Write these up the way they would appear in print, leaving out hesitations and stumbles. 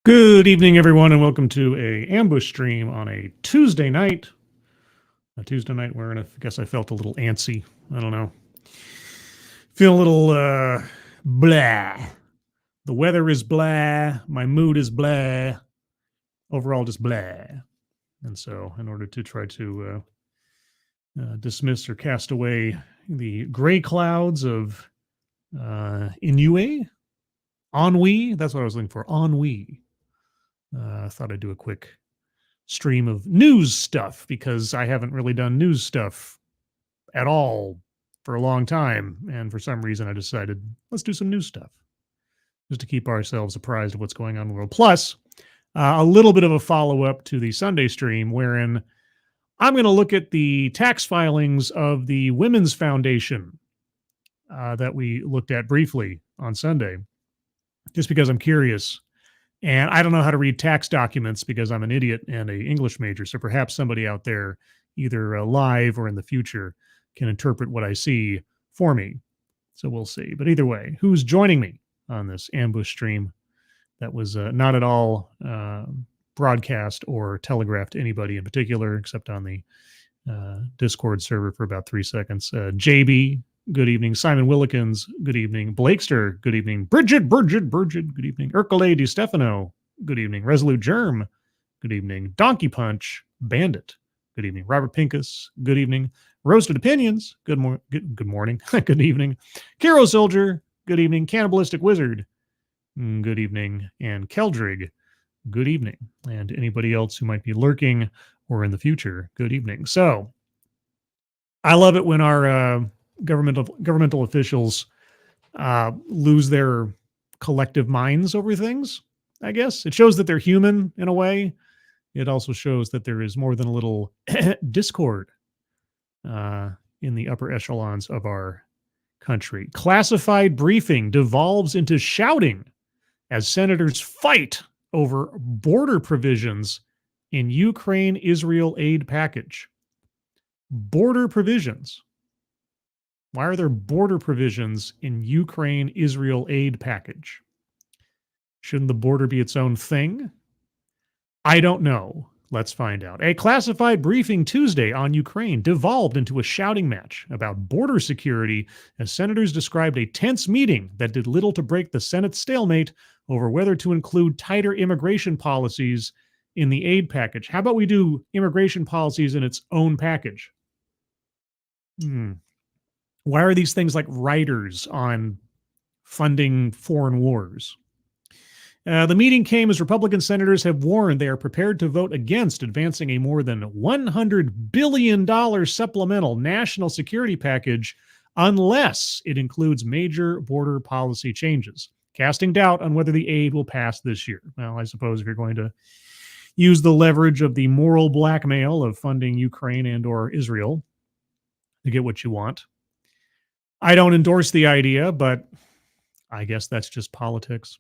Good evening, everyone, and welcome to a ambush stream on a Tuesday night. A Tuesday night where I guess I felt a little antsy. I don't know. Feel a little blah. The weather is blah. My mood is blah. Overall, just blah. And so, in order to try to dismiss or cast away the gray clouds of ennui, that's what I was looking for, ennui. I thought I'd do a quick stream of news stuff because I haven't really done news stuff at all for a long time. And for some reason, I decided let's do some news stuff just to keep ourselves apprised of what's going on in the world. Plus, a little bit of a follow up to the Sunday stream wherein I'm going to look at the tax filings of the Women's Foundation that we looked at briefly on Sunday, just because I'm curious. And I don't know how to read tax documents because I'm an idiot and an English major. So perhaps somebody out there, either live or in the future, can interpret what I see for me. So we'll see. But either way, who's joining me on this ambush stream that was not at all broadcast or telegraphed to anybody in particular, except on the Discord server for about 3 seconds. JB, good evening. Simon Willikins, good evening. Blakester, good evening. Bridget, good evening. Urkele Di Stefano, good evening. Resolute Germ, good evening. Donkey Punch, Bandit, good evening. Robert Pincus, good evening. Roasted Opinions, good morning. Good evening. Kiro Soldier, good evening. Cannibalistic Wizard, good evening. And Keldrig, good evening. And anybody else who might be lurking or in the future, good evening. So, I love it when our governmental officials lose their collective minds over things, I guess. It shows that they're human in a way. It also shows that there is more than a little discord in the upper echelons of our country. Classified briefing devolves into shouting as senators fight over border provisions in Ukraine-Israel aid package. Border provisions. Why are there border provisions in Ukraine-Israel aid package? Shouldn't the border be its own thing? I don't know. Let's find out. A classified briefing Tuesday on Ukraine devolved into a shouting match about border security as senators described a tense meeting that did little to break the Senate's stalemate over whether to include tighter immigration policies in the aid package. How about we do immigration policies in its own package? Why are these things like riders on funding foreign wars? The meeting came as Republican senators have warned they are prepared to vote against advancing a more than $100 billion supplemental national security package unless it includes major border policy changes, casting doubt on whether the aid will pass this year. Well, I suppose if you're going to use the leverage of the moral blackmail of funding Ukraine and or Israel to get what you want. I don't endorse the idea, but I guess that's just politics.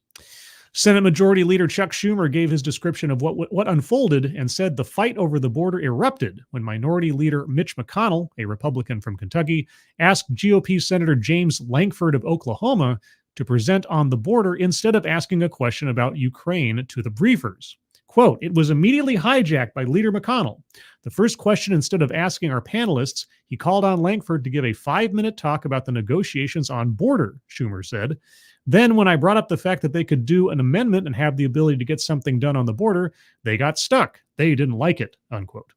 Senate Majority Leader Chuck Schumer gave his description of what unfolded and said the fight over the border erupted when Minority Leader Mitch McConnell, a Republican from Kentucky, asked GOP Senator James Lankford of Oklahoma to present on the border instead of asking a question about Ukraine to the briefers. Quote, it was immediately hijacked by Leader McConnell. The first question, instead of asking our panelists, he called on Lankford to give a 5-minute talk about the negotiations on border, Schumer said. Then when I brought up the fact that they could do an amendment and have the ability to get something done on the border, they got stuck. They didn't like it, unquote.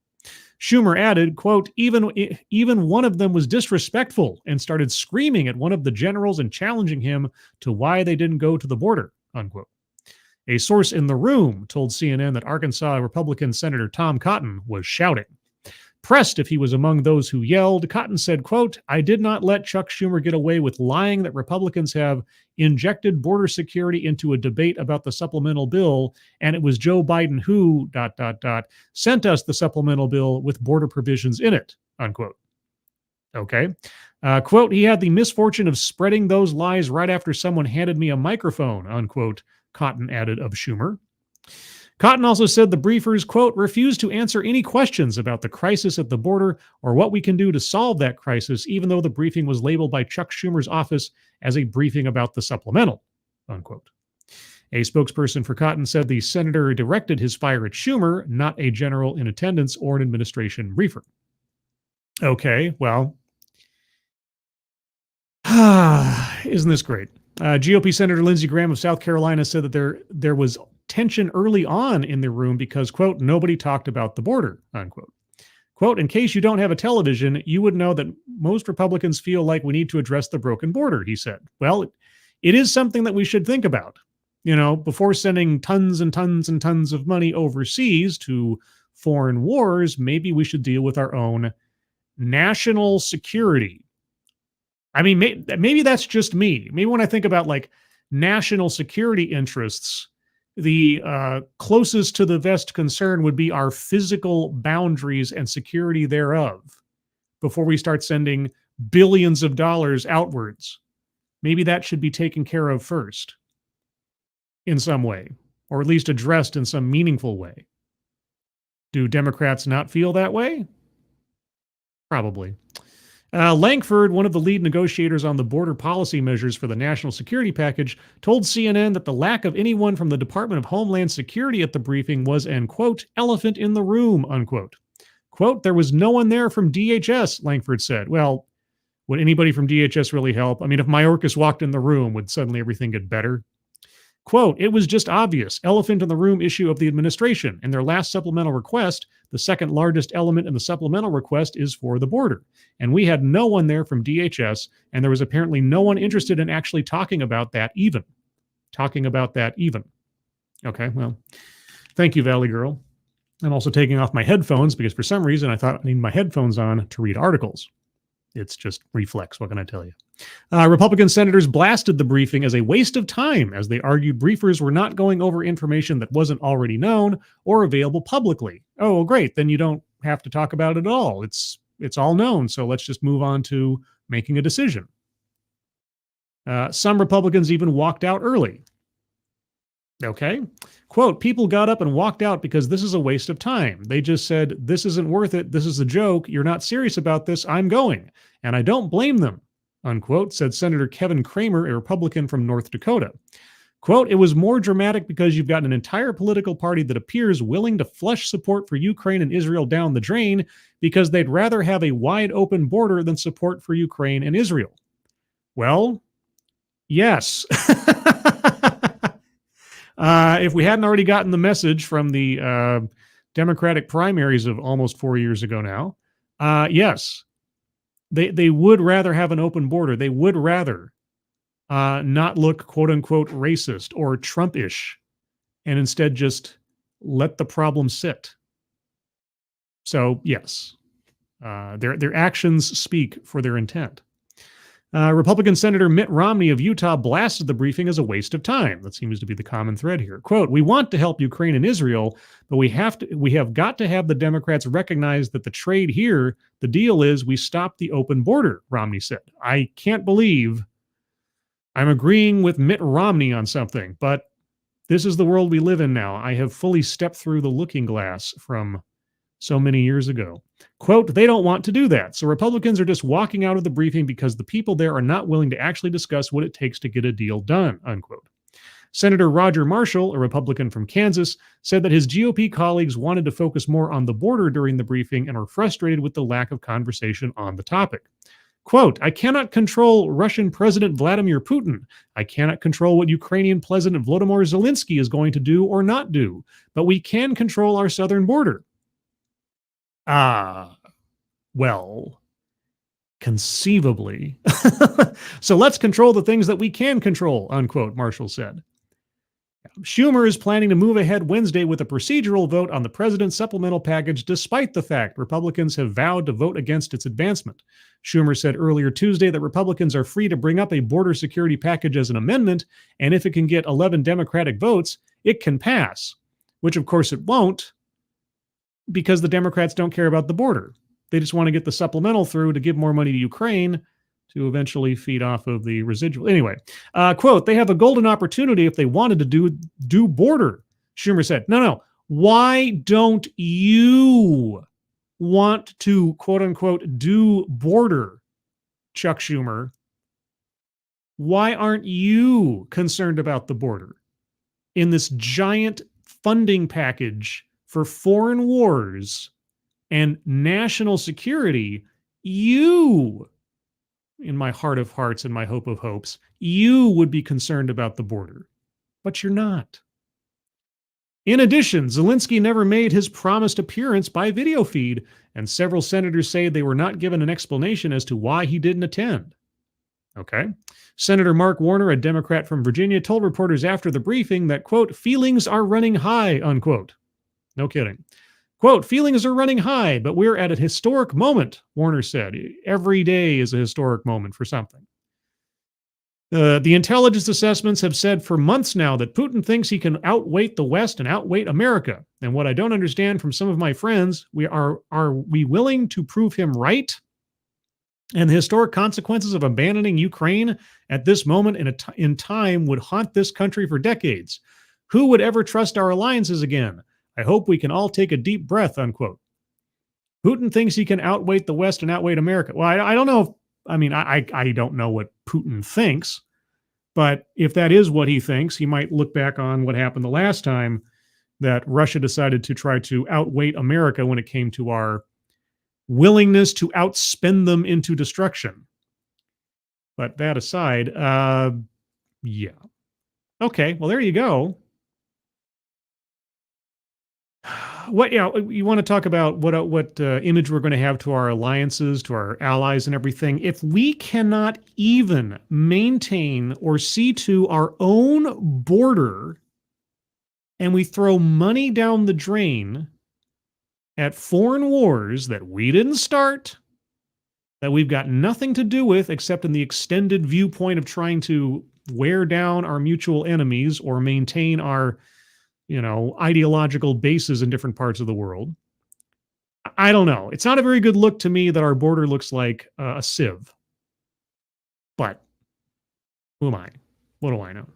Schumer added, quote, even one of them was disrespectful and started screaming at one of the generals and challenging him to why they didn't go to the border, unquote. A source in the room told CNN that Arkansas Republican Senator Tom Cotton was shouting. Pressed if he was among those who yelled, Cotton said, quote, I did not let Chuck Schumer get away with lying that Republicans have injected border security into a debate about the supplemental bill, and it was Joe Biden who, sent us the supplemental bill with border provisions in it, unquote. Okay. Quote, he had the misfortune of spreading those lies right after someone handed me a microphone, unquote, Cotton added of Schumer. Cotton also said the briefers, quote, refused to answer any questions about the crisis at the border or what we can do to solve that crisis, even though the briefing was labeled by Chuck Schumer's office as a briefing about the supplemental, unquote. A spokesperson for Cotton said the senator directed his fire at Schumer, not a general in attendance or an administration briefer. Okay, well, isn't this great? GOP Senator Lindsey Graham of South Carolina said that there was tension early on in the room because, quote, nobody talked about the border, unquote. Quote, in case you don't have a television, you would know that most Republicans feel like we need to address the broken border, he said. Well, it is something that we should think about. You know, before sending tons and tons and tons of money overseas to foreign wars, maybe we should deal with our own national security. I mean, maybe that's just me. Maybe when I think about like national security interests, the closest to the vest concern would be our physical boundaries and security thereof before we start sending billions of dollars outwards. Maybe that should be taken care of first in some way, or at least addressed in some meaningful way. Do Democrats not feel that way? Probably. Lankford, one of the lead negotiators on the border policy measures for the national security package, told CNN that the lack of anyone from the Department of Homeland Security at the briefing was an, quote, elephant in the room, unquote. Quote, there was no one there from DHS, Lankford said. Well, would anybody from DHS really help? I mean, if Mayorkas walked in the room, would suddenly everything get better? Quote, it was just obvious, elephant in the room issue of the administration. In their last supplemental request, the second largest element in the supplemental request is for the border. And we had no one there from DHS, and there was apparently no one interested in actually talking about that even. Okay, well, thank you, Valley Girl. I'm also taking off my headphones because for some reason I thought I need my headphones on to read articles. It's just reflex. What can I tell you? Republican senators blasted the briefing as a waste of time as they argued briefers were not going over information that wasn't already known or available publicly. Oh, well, great. Then you don't have to talk about it at all. It's all known. So let's just move on to making a decision. Some Republicans even walked out early. Okay. Quote, people got up and walked out because this is a waste of time. They just said, this isn't worth it. This is a joke. You're not serious about this. I'm going. And I don't blame them, unquote, said Senator Kevin Cramer, a Republican from North Dakota. Quote, it was more dramatic because you've got an entire political party that appears willing to flush support for Ukraine and Israel down the drain because they'd rather have a wide open border than support for Ukraine and Israel. Well, yes. If we hadn't already gotten the message from the Democratic primaries of almost 4 years ago now, yes, they would rather have an open border. They would rather not look, quote unquote, racist or Trump-ish, and instead just let the problem sit. So yes, their actions speak for their intent. Republican Senator Mitt Romney of Utah blasted the briefing as a waste of time. That seems to be the common thread here. Quote, we want to help Ukraine and Israel, but we have got to have the Democrats recognize that the trade here, the deal is we stop the open border, Romney said. I can't believe I'm agreeing with Mitt Romney on something, but this is the world we live in now. I have fully stepped through the looking glass from so many years ago. Quote, they don't want to do that. So Republicans are just walking out of the briefing because the people there are not willing to actually discuss what it takes to get a deal done, unquote. Senator Roger Marshall, a Republican from Kansas, said that his GOP colleagues wanted to focus more on the border during the briefing and are frustrated with the lack of conversation on the topic. Quote, I cannot control Russian President Vladimir Putin. I cannot control what Ukrainian President Volodymyr Zelensky is going to do or not do, but we can control our southern border. Well, conceivably. So let's control the things that we can control, unquote, Marshall said. Schumer is planning to move ahead Wednesday with a procedural vote on the president's supplemental package, despite the fact Republicans have vowed to vote against its advancement. Schumer said earlier Tuesday that Republicans are free to bring up a border security package as an amendment, and if it can get 11 Democratic votes, it can pass, which of course it won't, because the Democrats don't care about the border. They just want to get the supplemental through to give more money to Ukraine to eventually feed off of the residual. Anyway, quote, they have a golden opportunity if they wanted to do border, Schumer said. No. Why don't you want to, quote unquote, do border, Chuck Schumer? Why aren't you concerned about the border? in this giant funding package for foreign wars and national security, you, in my heart of hearts and my hope of hopes, you would be concerned about the border. But you're not. In addition, Zelensky never made his promised appearance by video feed, and several senators say they were not given an explanation as to why he didn't attend. Okay. Senator Mark Warner, a Democrat from Virginia, told reporters after the briefing that, quote, feelings are running high, unquote. No kidding. Quote, feelings are running high, but we're at a historic moment, Warner said. Every day is a historic moment for something. The intelligence assessments have said for months now that Putin thinks he can outweight the West and outweight America. And what I don't understand from some of my friends, are we willing to prove him right? And the historic consequences of abandoning Ukraine at this moment in time would haunt this country for decades. Who would ever trust our alliances again? I hope we can all take a deep breath, unquote. Putin thinks he can outweigh the West and outweigh America. Well, I don't know. I don't know what Putin thinks, but if that is what he thinks, he might look back on what happened the last time that Russia decided to try to outweigh America when it came to our willingness to outspend them into destruction. But that aside, yeah. Okay, well, there you go. What you want to talk about what image we're going to have to our alliances, to our allies and everything. If we cannot even maintain or see to our own border and we throw money down the drain at foreign wars that we didn't start, that we've got nothing to do with except in the extended viewpoint of trying to wear down our mutual enemies or maintain our ideological bases in different parts of the world. I don't know. It's not a very good look to me that our border looks like a sieve. But who am I? What do I know?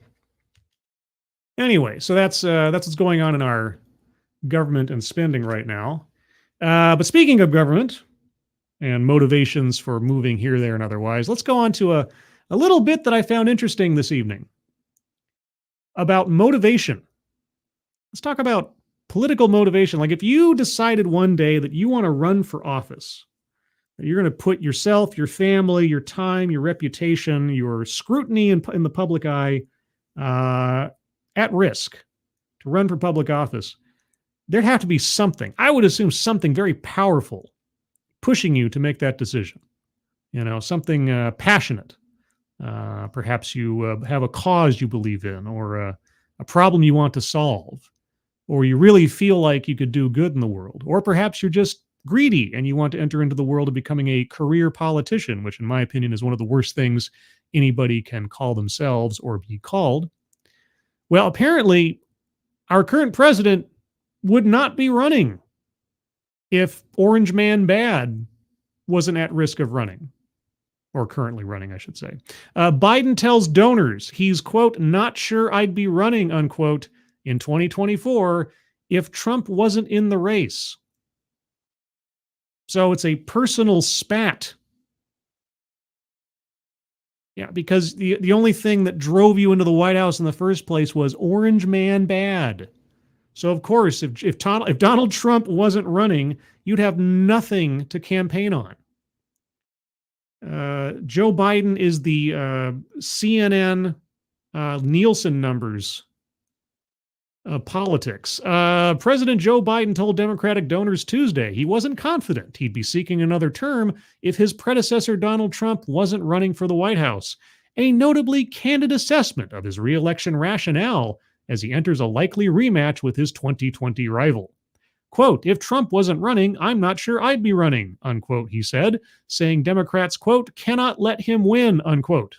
Anyway, so that's what's going on in our government and spending right now. But speaking of government and motivations for moving here, there, and otherwise, let's go on to a little bit that I found interesting this evening about motivation. Let's talk about political motivation. Like if you decided one day that you want to run for office, that you're going to put yourself, your family, your time, your reputation, your scrutiny in the public eye at risk to run for public office, there'd have to be something. I would assume something very powerful pushing you to make that decision. Something passionate. Perhaps you have a cause you believe in or a problem you want to solve. Or you really feel like you could do good in the world. Or perhaps you're just greedy and you want to enter into the world of becoming a career politician, which in my opinion is one of the worst things anybody can call themselves or be called. Well, apparently our current president would not be running if Orange Man Bad wasn't at risk of running. Or currently running, I should say. Biden tells donors he's, quote, not sure I'd be running, unquote, in 2024 if Trump wasn't in the race. So it's a personal spat. Yeah, because the only thing that drove you into the White House in the first place was Orange Man Bad. So of course, if Donald Trump wasn't running, you'd have nothing to campaign on. Joe Biden is the CNN Nielsen numbers politics. President Joe Biden told Democratic donors Tuesday he wasn't confident he'd be seeking another term if his predecessor Donald Trump wasn't running for the White House. A notably candid assessment of his re-election rationale as he enters a likely rematch with his 2020 rival. Quote, if Trump wasn't running, I'm not sure I'd be running, unquote, he said, saying Democrats, quote, cannot let him win, unquote.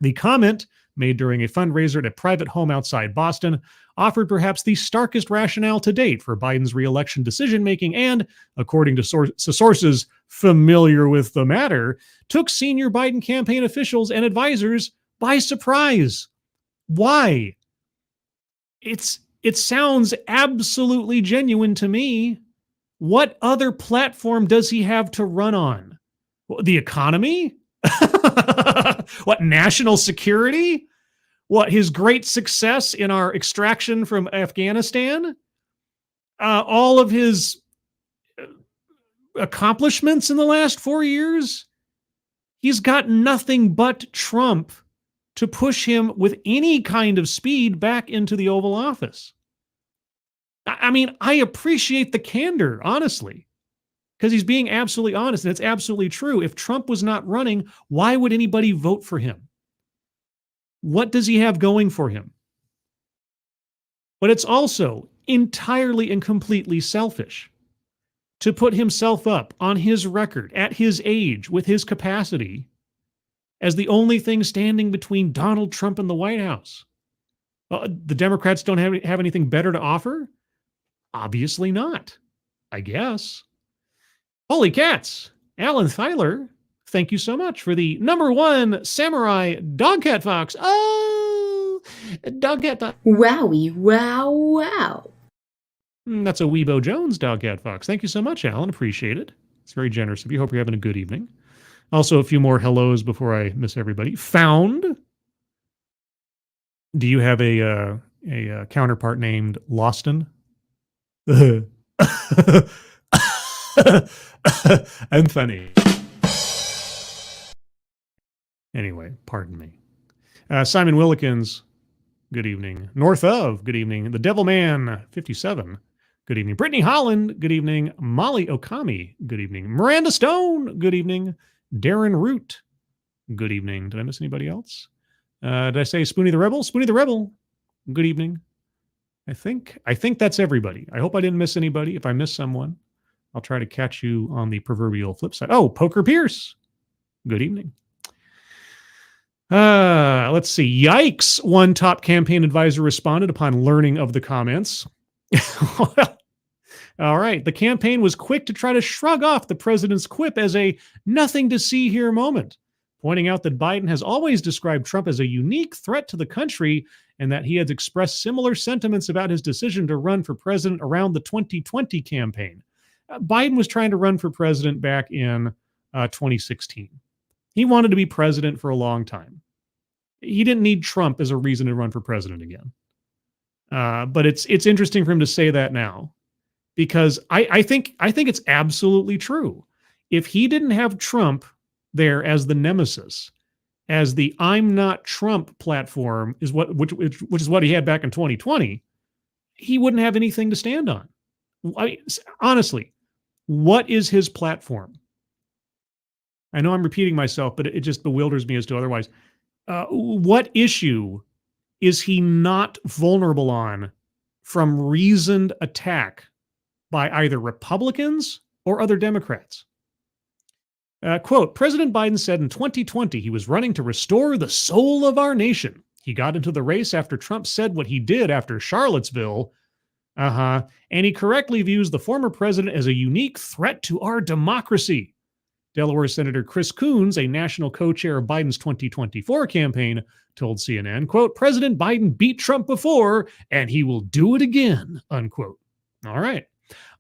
The comment, made during a fundraiser at a private home outside Boston, offered perhaps the starkest rationale to date for Biden's re-election decision-making and, according to sources familiar with the matter, took senior Biden campaign officials and advisors by surprise. Why? It sounds absolutely genuine to me. What other platform does he have to run on? The economy? What, national security? What, his great success in our extraction from Afghanistan? All of his accomplishments in the last 4 years? He's got nothing but Trump to push him with any kind of speed back into the Oval Office. I mean, I appreciate the candor, honestly, because he's being absolutely honest, and it's absolutely true. If Trump was not running, why would anybody vote for him? What does he have going for him? But it's also entirely and completely selfish to put himself up on his record at his age with his capacity as the only thing standing between Donald Trump and the White House. The Democrats don't have anything better to offer? Obviously not, I guess. Holy cats. Alan Thyler, thank you so much for the #1 Samurai Dogcat Fox. Oh, Dogcat Fox. Wowie, wow, wow. That's a Weebo Jones Dogcat Fox. Thank you so much, Alan. Appreciate it. It's very generous of you. Hope you're having a good evening. Also, a few more hellos before I miss everybody. Found. Do you have a counterpart named Loston? I'm funny. Anyway, pardon me. Simon Willikins, good evening. North of, good evening. The Devil Man, 57, good evening. Brittany Holland, good evening. Molly Okami, good evening. Miranda Stone, good evening. Darren Root, good evening. Did I miss anybody else? Did I say Spoonie the Rebel? Spoonie the Rebel, good evening. I think that's everybody. I hope I didn't miss anybody. If I missed someone, I'll try to catch you on the proverbial flip side. Oh, Poker Pierce, good evening. Let's see. Yikes, one top campaign advisor responded upon learning of the comments. Well, all right. The campaign was quick to try to shrug off the president's quip as a nothing to see here moment, pointing out that Biden has always described Trump as a unique threat to the country and that he has expressed similar sentiments about his decision to run for president around the 2020 campaign. Biden was trying to run for president back in 2016. He wanted to be president for a long time. He didn't need Trump as a reason to run for president again. But it's interesting for him to say that now, because I think it's absolutely true. If he didn't have Trump there as the nemesis, as the "I'm not Trump" platform, which is what he had back in 2020, he wouldn't have anything to stand on. I mean, honestly, what is his platform? I know I'm repeating myself, but it just bewilders me as to otherwise. What issue is he not vulnerable on from reasoned attack by either Republicans or other Democrats? Quote, President Biden said in 2020 he was running to restore the soul of our nation. He got into the race after Trump said what he did after Charlottesville. And he correctly views the former president as a unique threat to our democracy. Delaware Senator Chris Coons, a national co-chair of Biden's 2024 campaign, told CNN, quote, President Biden beat Trump before, and he will do it again, unquote. All right.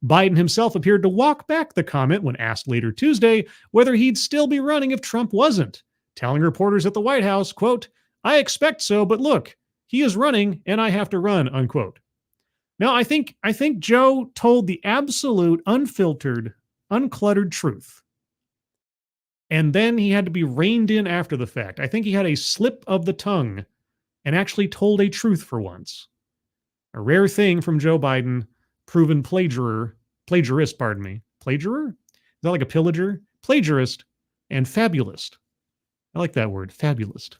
Biden himself appeared to walk back the comment when asked later Tuesday whether he'd still be running if Trump wasn't, telling reporters at the White House, quote, I expect so, but look, he is running and I have to run, unquote. Now, I think Joe told the absolute, unfiltered, uncluttered truth. And then he had to be reined in after the fact. I think he had a slip of the tongue and actually told a truth for once. A rare thing from Joe Biden, proven plagiarist. Plagiarer? Is that like a pillager? Plagiarist and fabulist. I like that word, fabulist.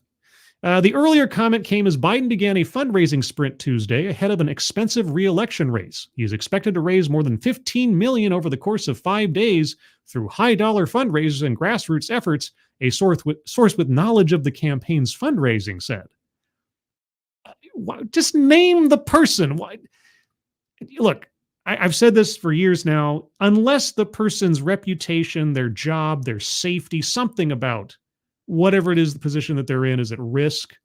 The earlier comment came as Biden began a fundraising sprint Tuesday ahead of an expensive re-election race. He is expected to raise more than $15 million over the course of 5 days through high-dollar fundraisers and grassroots efforts, a source with knowledge of the campaign's fundraising said. Just name the person. Look, I've said this for years now. Unless the person's reputation, their job, their safety, something about whatever it is, the position that they're in is at risk,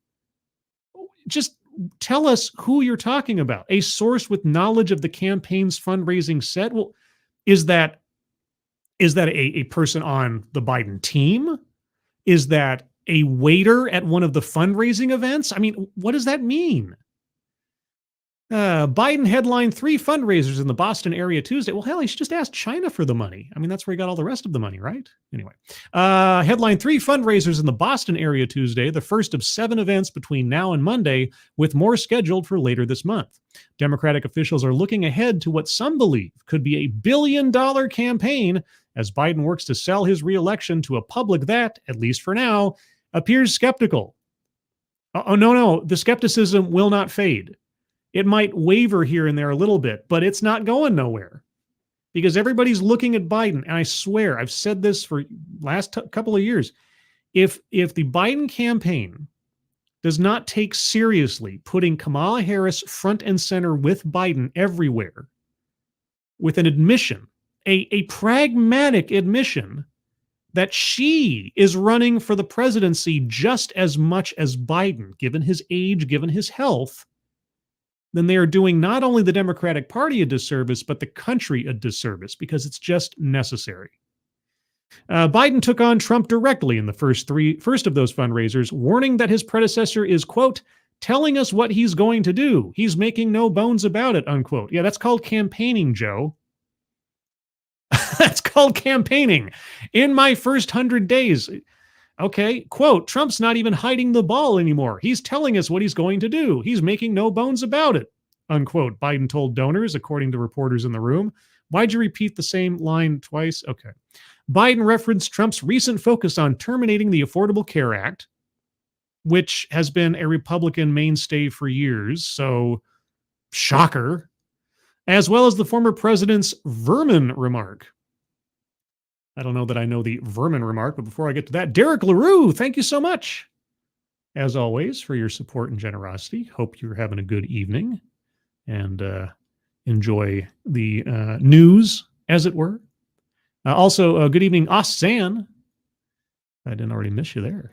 just tell us who you're talking about. A source with knowledge of the campaign's fundraising set. Well, is that a person on the Biden team? Is that a waiter at one of the fundraising events? I mean, what does that mean? Biden headlined 3 fundraisers in the Boston area Tuesday. Well, hell, he should just ask China for the money. I mean, that's where he got all the rest of the money, right? Anyway, headlined 3 fundraisers in the Boston area Tuesday, the first of 7 events between now and Monday, with more scheduled for later this month. Democratic officials are looking ahead to what some believe could be a $1 billion campaign as Biden works to sell his reelection to a public that, at least for now, appears skeptical. Oh, no, the skepticism will not fade. It might waver here and there a little bit, but it's not going nowhere because everybody's looking at Biden. And I swear, I've said this for last couple of years. If the Biden campaign does not take seriously putting Kamala Harris front and center with Biden everywhere, with an admission, a pragmatic admission that she is running for the presidency just as much as Biden, given his age, given his health, then they are doing not only the Democratic Party a disservice, but the country a disservice because it's just necessary. Biden took on Trump directly in the first of those fundraisers, warning that his predecessor is, quote, telling us what he's going to do. He's making no bones about it, unquote. Yeah, that's called campaigning, Joe. That's called campaigning. In my first 100 days, okay, quote, Trump's not even hiding the ball anymore. He's telling us what he's going to do. He's making no bones about it, unquote, Biden told donors, according to reporters in the room. Why'd you repeat the same line twice? Okay. Biden referenced Trump's recent focus on terminating the Affordable Care Act, which has been a Republican mainstay for years, so shocker, as well as the former president's vermin remark. I don't know that I know the vermin remark, but before I get to that, Derek LaRue, thank you so much, as always, for your support and generosity. Hope you're having a good evening and enjoy the news, as it were. Also, good evening, Oszan. I didn't already miss you there.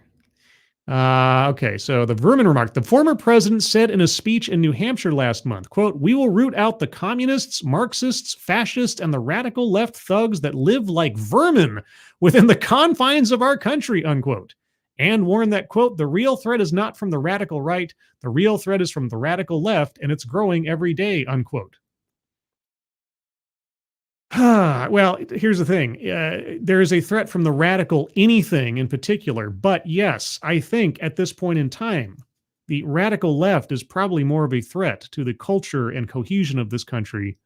Okay, so the vermin remark. The former president said in a speech in New Hampshire last month, quote, we will root out the communists, Marxists, fascists, and the radical left thugs that live like vermin within the confines of our country, unquote. And warned that, quote, the real threat is not from the radical right. The real threat is from the radical left, and it's growing every day, unquote. Well, here's the thing. There is a threat from the radical anything in particular. But yes, I think at this point in time, the radical left is probably more of a threat to the culture and cohesion of this country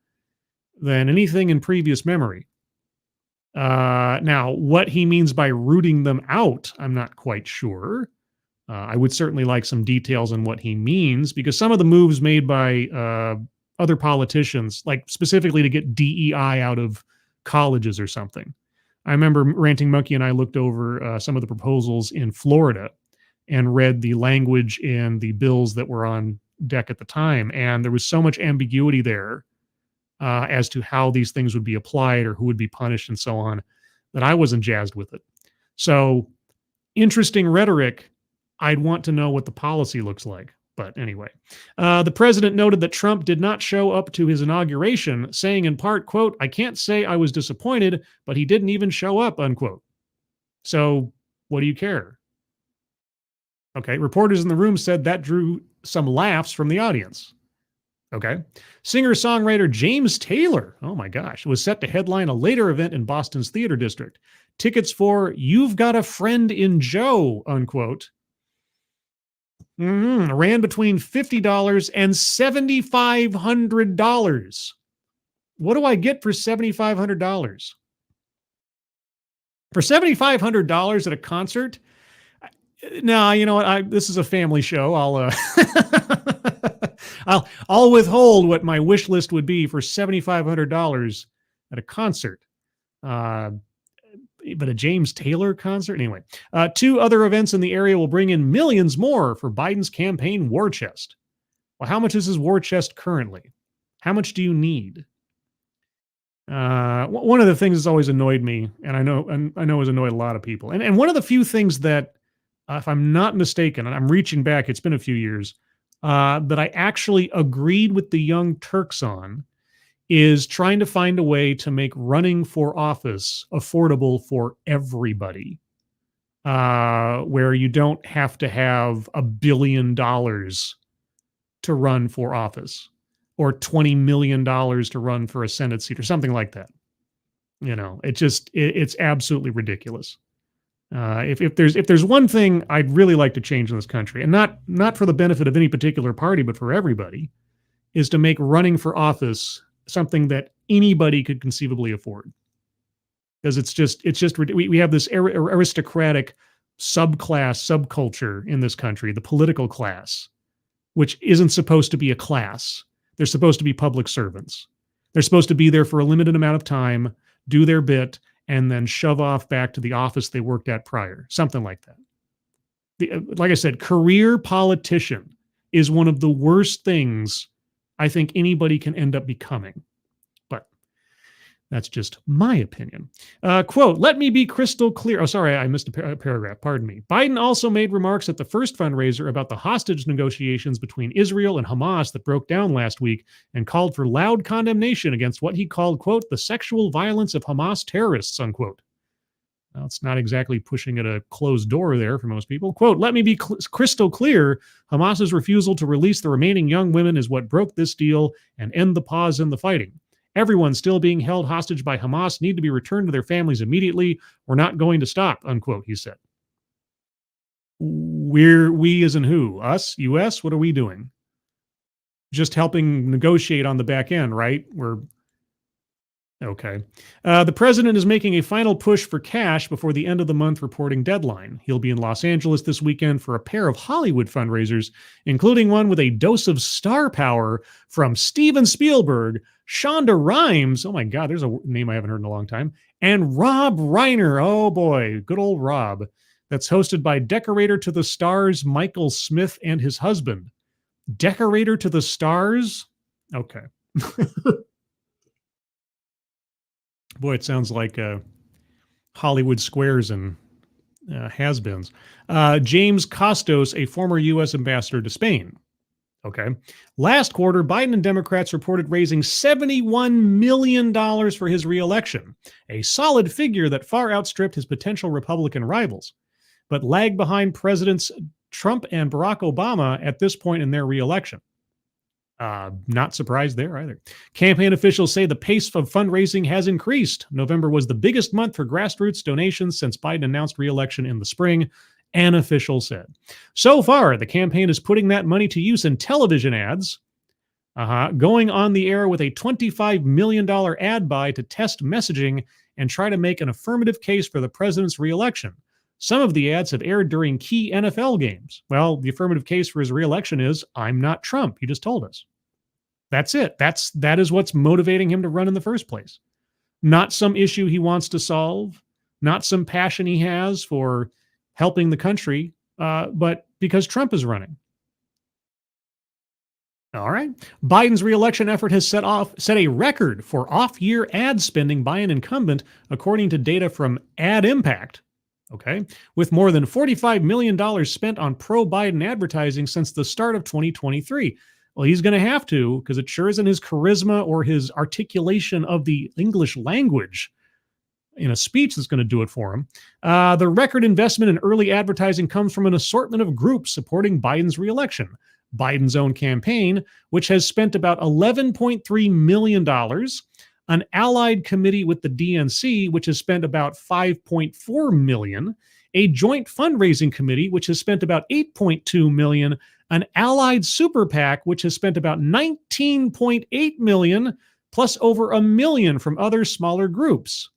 than anything in previous memory. Now, what he means by rooting them out, I'm not quite sure. I would certainly like some details on what he means, because some of the moves made by other politicians, like specifically to get DEI out of colleges or something. I remember Ranting Monkey and I looked over some of the proposals in Florida and read the language in the bills that were on deck at the time. And there was so much ambiguity there as to how these things would be applied or who would be punished and so on, that I wasn't jazzed with it. So interesting rhetoric. I'd want to know what the policy looks like. But anyway, the president noted that Trump did not show up to his inauguration, saying in part, quote, I can't say I was disappointed, but he didn't even show up, unquote. So what do you care? Okay, reporters in the room said that drew some laughs from the audience. Okay. Singer-songwriter James Taylor, oh my gosh, was set to headline a later event in Boston's theater district. Tickets for You've Got a Friend in Joe, unquote, ran between $50 and $7,500. What do I get for $7,500? For $7,500 at a concert? No, you know what? This is a family show. I'll withhold what my wish list would be for $7,500 at a concert. But a James Taylor concert? Anyway, 2 other events in the area will bring in millions more for Biden's campaign war chest. Well, how much is his war chest currently? How much do you need? One of the things that's always annoyed me, and I know has annoyed a lot of people, and one of the few things that, if I'm not mistaken, and I'm reaching back, it's been a few years, that I actually agreed with the Young Turks on, is trying to find a way to make running for office affordable for everybody. where you don't have to have $1 billion to run for office or $20 million to run for a Senate seat or something like that. It's absolutely ridiculous. If there's one thing I'd really like to change in this country, and not for the benefit of any particular party, but for everybody, is to make running for office something that anybody could conceivably afford. Because we have this aristocratic subculture in this country, the political class, which isn't supposed to be a class. They're supposed to be public servants. They're supposed to be there for a limited amount of time, do their bit, and then shove off back to the office they worked at prior. Something like that. Like I said, career politician is one of the worst things I think anybody can end up becoming. But that's just my opinion. Quote, let me be crystal clear. Oh, sorry, I missed a paragraph. Pardon me. Biden also made remarks at the first fundraiser about the hostage negotiations between Israel and Hamas that broke down last week and called for loud condemnation against what he called, quote, the sexual violence of Hamas terrorists, unquote. Well, it's not exactly pushing at a closed door there for most people. Quote, let me be crystal clear. Hamas's refusal to release the remaining young women is what broke this deal and end the pause in the fighting. Everyone still being held hostage by Hamas need to be returned to their families immediately. We're not going to stop, unquote, he said. We as in who? Us? U.S.? What are we doing? Just helping negotiate on the back end, right? Okay. The president is making a final push for cash before the end of the month reporting deadline. He'll be in Los Angeles this weekend for a pair of Hollywood fundraisers, including one with a dose of star power from Steven Spielberg, Shonda Rhimes, oh my God, there's a name I haven't heard in a long time, and Rob Reiner, oh boy, good old Rob. That's hosted by decorator to the stars Michael Smith and his husband. Decorator to the stars? Okay. Boy, it sounds like Hollywood squares and has-beens. James Costos, a former U.S. ambassador to Spain. Okay. Last quarter, Biden and Democrats reported raising $71 million for his reelection, a solid figure that far outstripped his potential Republican rivals, but lagged behind Presidents Trump and Barack Obama at this point in their reelection. Not surprised there either. Campaign officials say the pace of fundraising has increased. November was the biggest month for grassroots donations since Biden announced re-election in the spring, an official said. So far, the campaign is putting that money to use in television ads, going on the air with a $25 million ad buy to test messaging and try to make an affirmative case for the president's re-election. Some of the ads have aired during key NFL games. Well, the affirmative case for his re-election is, I'm not Trump. He just told us. That's it. That is what's motivating him to run in the first place. Not some issue he wants to solve, not some passion he has for helping the country, but because Trump is running. All right. Biden's re-election effort has set a record for off-year ad spending by an incumbent, according to data from Ad Impact. Okay, with more than $45 million spent on pro-Biden advertising since the start of 2023. Well, he's going to have to, because it sure isn't his charisma or his articulation of the English language in a speech that's going to do it for him. The record investment in early advertising comes from an assortment of groups supporting Biden's reelection. Biden's own campaign, which has spent about $11.3 million, an allied committee with the DNC, which has spent about $5.4 million, a joint fundraising committee, which has spent about $8.2 million, an allied super PAC, which has spent about $19.8 million, plus over $1 million from other smaller groups.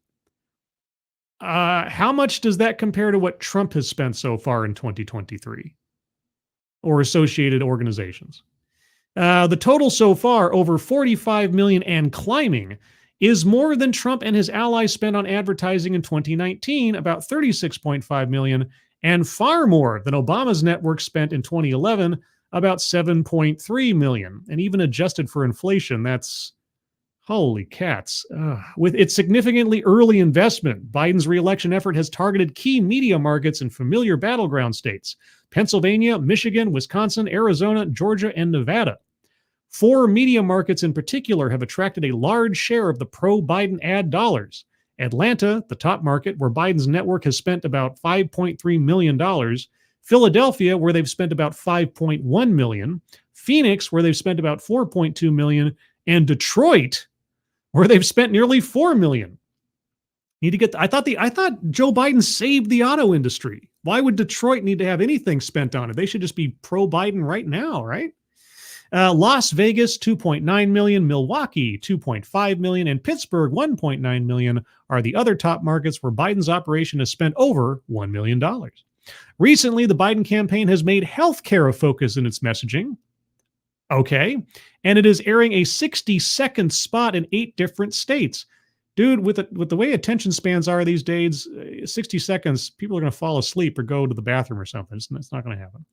How much does that compare to what Trump has spent so far in 2023? Or associated organizations? The total so far, over $45 million and climbing, is more than Trump and his allies spent on advertising in 2019, about $36.5 million, and far more than Obama's network spent in 2011, about $7.3 million. And even adjusted for inflation, that's holy cats. With its significantly early investment, Biden's reelection effort has targeted key media markets in familiar battleground states: Pennsylvania, Michigan, Wisconsin, Arizona, Georgia, and Nevada. 4 media markets in particular have attracted a large share of the pro-Biden ad dollars: Atlanta, the top market, where Biden's network has spent about $5.3 million. Philadelphia, where they've spent about $5.1 million. Phoenix, where they've spent about $4.2 million. And Detroit, where they've spent nearly $4 million. Need to get. I thought Joe Biden saved the auto industry. Why would Detroit need to have anything spent on it? They should just be pro-Biden right now, right? Las Vegas, 2.9 million, Milwaukee, 2.5 million, and Pittsburgh, 1.9 million are the other top markets where Biden's operation has spent over $1 million. Recently, the Biden campaign has made healthcare a focus in its messaging. Okay. And it is airing a 60-second spot in 8 different states. Dude, with the way attention spans are these days, 60 seconds, people are going to fall asleep or go to the bathroom or something. It's not going to happen.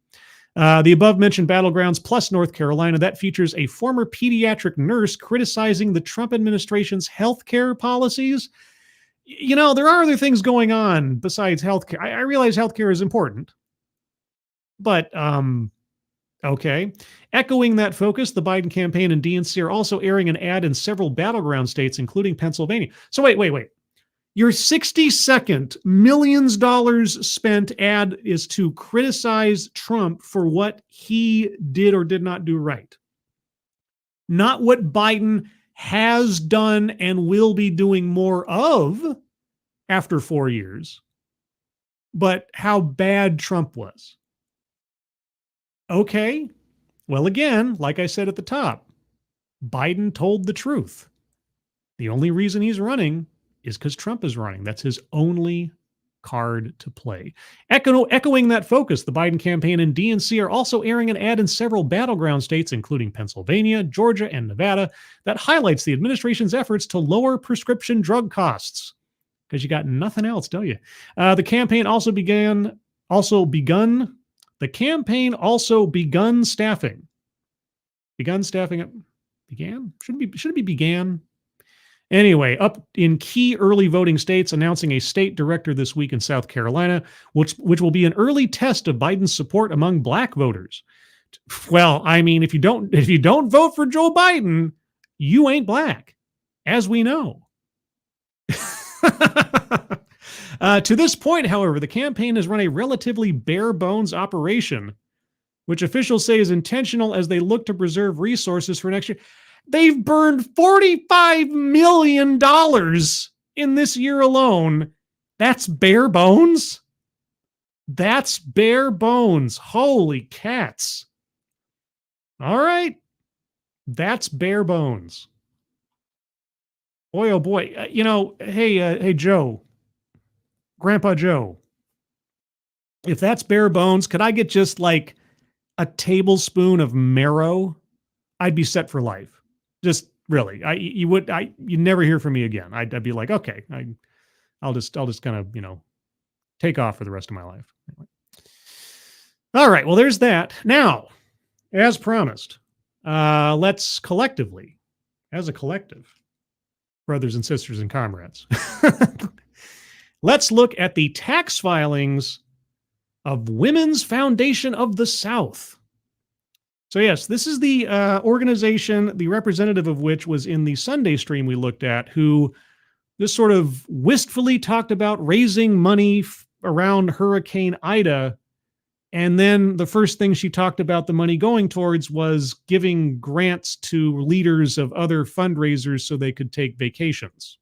The above-mentioned battlegrounds plus North Carolina, that features a former pediatric nurse criticizing the Trump administration's healthcare policies. You know, there are other things going on besides healthcare. I realize healthcare is important, but okay. Echoing that focus, the Biden campaign and DNC are also airing an ad in several battleground states, including Pennsylvania. So wait. Your 60-second, millions dollars spent ad is to criticize Trump for what he did or did not do right. Not what Biden has done and will be doing more of after 4 years, but how bad Trump was. Okay. Well, again, like I said at the top, Biden told the truth. The only reason he's running is because Trump is running. That's his only card to play. Echoing that focus, the Biden campaign and DNC are also airing an ad in several battleground states, including Pennsylvania, Georgia, and Nevada, that highlights the administration's efforts to lower prescription drug costs. Because you got nothing else, don't you? The campaign also begun staffing. Begun staffing. Began? Should it be began? Anyway, up in key early voting states, announcing a state director this week in South Carolina, which will be an early test of Biden's support among black voters. Well, I mean, if you don't vote for Joe Biden, you ain't black, as we know. To this point, however, the campaign has run a relatively bare bones operation, which officials say is intentional as they look to preserve resources for next year. They've burned $45 million in this year alone. That's bare bones? That's bare bones. Holy cats. All right. That's bare bones. Boy, oh boy. Hey, Joe. Grandpa Joe. If that's bare bones, could I get just like a tablespoon of marrow? I'd be set for life. Just really, you never hear from me again. I'd be like, okay, I'll just kind of, take off for the rest of my life. Anyway. All right. Well, there's that. Now, as promised, let's collectively, as a collective, brothers and sisters and comrades, let's look at the tax filings of Women's Foundation of the South. So yes, this is the organization, the representative of which was in the Sunday stream we looked at, who just sort of wistfully talked about raising money around Hurricane Ida. And then the first thing she talked about the money going towards was giving grants to leaders of other fundraisers so they could take vacations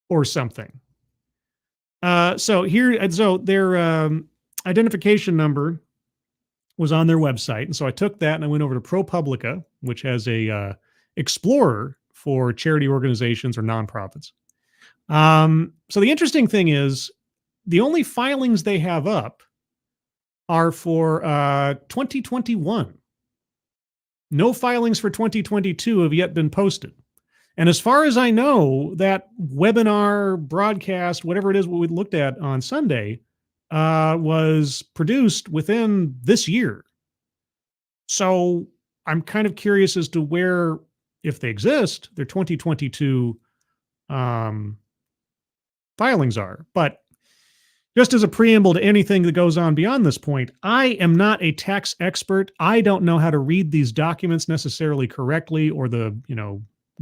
or something. So their identification number was on their website. And so I took that and I went over to ProPublica, which has a explorer for charity organizations or nonprofits. So the interesting thing is the only filings they have up are for 2021. No filings for 2022 have yet been posted. And as far as I know, that webinar, broadcast, whatever it is what we looked at on Sunday, was produced within this year. So I'm kind of curious as to where, if they exist, their 2022 filings are. But just as a preamble to anything that goes on beyond this point, I am not a tax expert. I don't know how to read these documents necessarily correctly or the,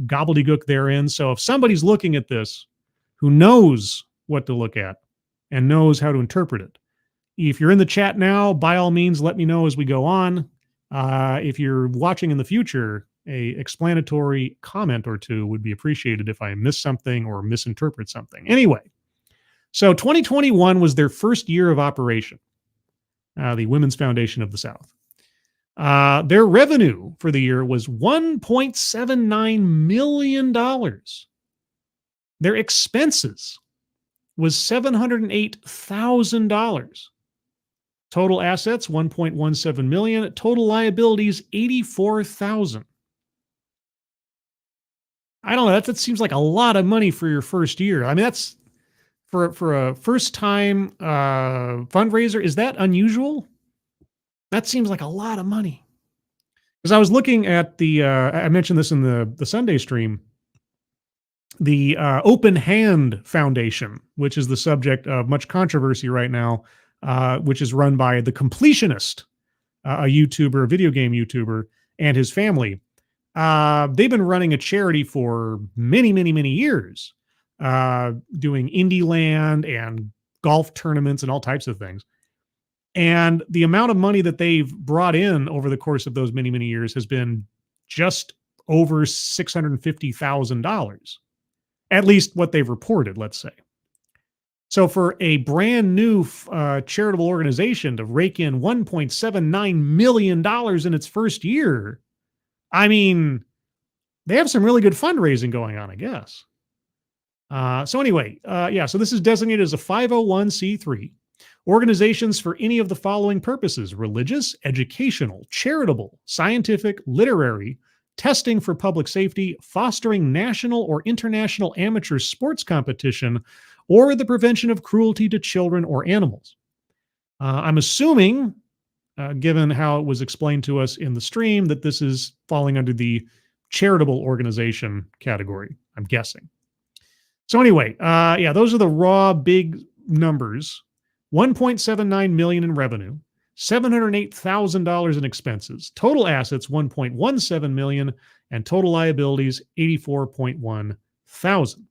gobbledygook therein. So if somebody's looking at this who knows what to look at and knows how to interpret it. If you're in the chat now, by all means, let me know as we go on. If you're watching in the future, a explanatory comment or two would be appreciated if I miss something or misinterpret something. Anyway, so 2021 was their first year of operation, the Women's Foundation of the South. Their revenue for the year was $1.79 million. Their expenses was $708,000. Total assets, $1.17 million. Total liabilities, $84,000. I don't know. That seems like a lot of money for your first year. I mean, that's for a first-time fundraiser. Is that unusual? That seems like a lot of money. Because I was looking at I mentioned this in the Sunday stream, the Open Hand Foundation, which is the subject of much controversy right now, which is run by The Completionist, a YouTuber, a video game YouTuber, and his family. They've been running a charity for many, many, many years, doing Indie Land and golf tournaments and all types of things. And the amount of money that they've brought in over the course of those many, many years has been just over $650,000, at least what they've reported, let's say. So for a brand new charitable organization to rake in $1.79 million in its first year, I mean, they have some really good fundraising going on, I guess. So anyway, so this is designated as a 501c3. Organizations for any of the following purposes: religious, educational, charitable, scientific, literary, testing for public safety, fostering national or international amateur sports competition, or the prevention of cruelty to children or animals. I'm assuming, given how it was explained to us in the stream, that this is falling under the charitable organization category, I'm guessing. So anyway, those are the raw big numbers. $1.79 million in revenue, $708,000 in expenses, total assets $1.17 million, and total liabilities $84.1 thousand.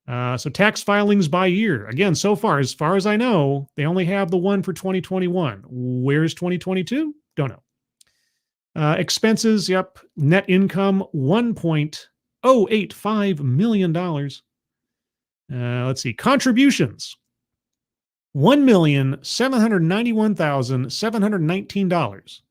So tax filings by year. Again, so far as I know, they only have the one for 2021. Where's 2022? Don't know. Expenses, net income $1.085 million. Let's see, contributions. $1,791,719.